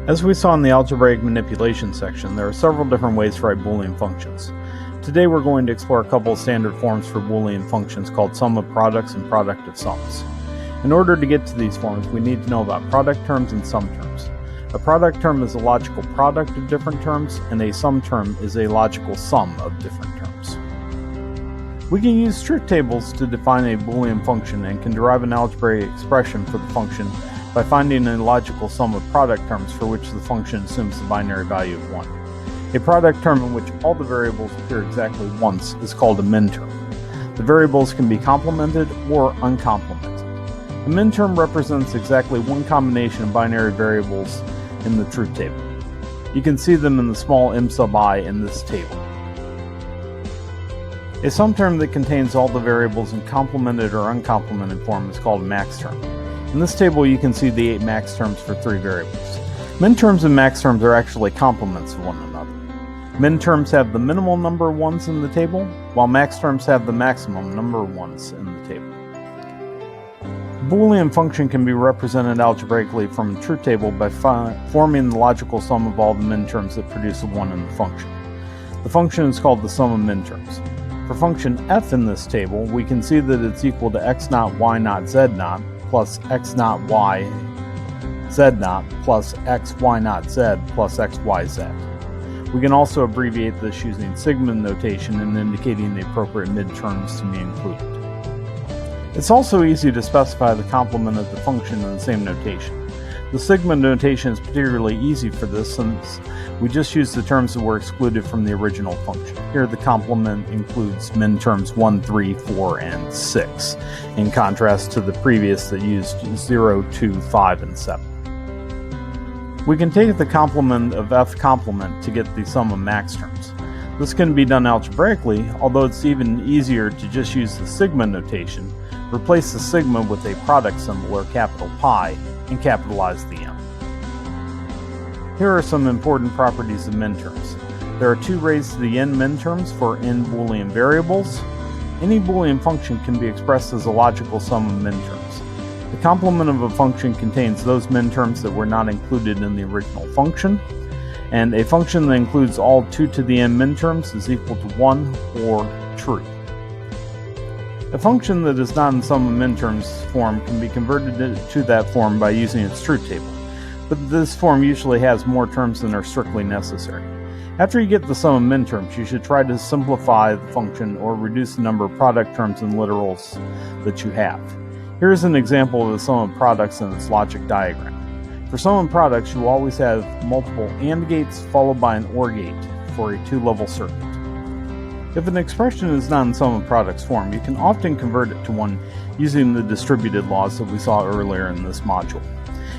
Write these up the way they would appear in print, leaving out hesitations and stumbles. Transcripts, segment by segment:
As we saw in the algebraic manipulation section, there are several different ways to write Boolean functions. Today we're going to explore a couple of standard forms for Boolean functions called sum of products and product of sums. In order to get to these forms, we need to know about product terms and sum terms. A product term is a logical product of different terms, and a sum term is a logical sum of different terms. We can use truth tables to define a Boolean function and can derive an algebraic expression for the function by finding a logical sum of product terms for which the function assumes the binary value of 1. A product term in which all the variables appear exactly once is called a minterm. The variables can be complemented or uncomplemented. A minterm represents exactly one combination of binary variables in the truth table. You can see them in the small m sub I in this table. A sum term that contains all the variables in complemented or uncomplemented form is called a max term. In this table you can see the 8 max terms for 3 variables. Min-terms and max terms are actually complements of one another. Min-terms have the minimal number of ones in the table, while max terms have the maximum number of ones in the table. A Boolean function can be represented algebraically from a truth table by forming the logical sum of all the min-terms that produce a 1 in the function. The function is called the sum of min-terms. For function f in this table, we can see that it's equal to x naught y naught z naught plus x naught y z naught plus x y naught z plus x y z. We can also abbreviate this using sigma notation and indicating the appropriate midterms to be included. It's also easy to specify the complement of the function in the same notation. The sigma notation is particularly easy for this since we just use the terms that were excluded from the original function. Here the complement includes min-terms 1, 3, 4, and 6, in contrast to the previous that used 0, 2, 5, and 7. We can take the complement of f complement to get the sum of max terms. This can be done algebraically, although it's even easier to just use the sigma notation, replace the sigma with a product symbol or capital pi, and capitalize the m. Here are some important properties of min-terms. There are 2 raised to the n min-terms for n Boolean variables. Any Boolean function can be expressed as a logical sum of min-terms. The complement of a function contains those min-terms that were not included in the original function, and a function that includes all 2 to the n min-terms is equal to 1 or true. A function that is not in sum of min-terms form can be converted to that form by using its truth table, but this form usually has more terms than are strictly necessary. After you get the sum of min-terms, you should try to simplify the function or reduce the number of product terms and literals that you have. Here is an example of the sum of products in its logic diagram. For sum of products, you will always have multiple AND gates followed by an OR gate for a 2-level circuit. If an expression is not in sum of products form, you can often convert it to one using the distributed laws that we saw earlier in this module.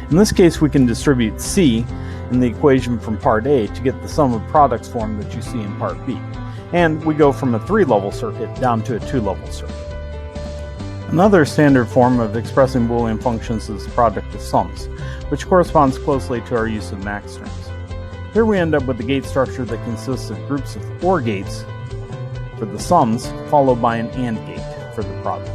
In this case, we can distribute C in the equation from part A to get the sum of products form that you see in part B. And we go from a 3-level circuit down to a 2-level circuit. Another standard form of expressing Boolean functions is the product of sums, which corresponds closely to our use of max terms. Here we end up with a gate structure that consists of groups of OR gates for the sums, followed by an AND gate for the product.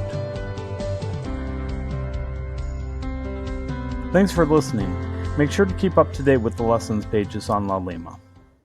Thanks for listening. Make sure to keep up to date with the lessons pages on La Lima.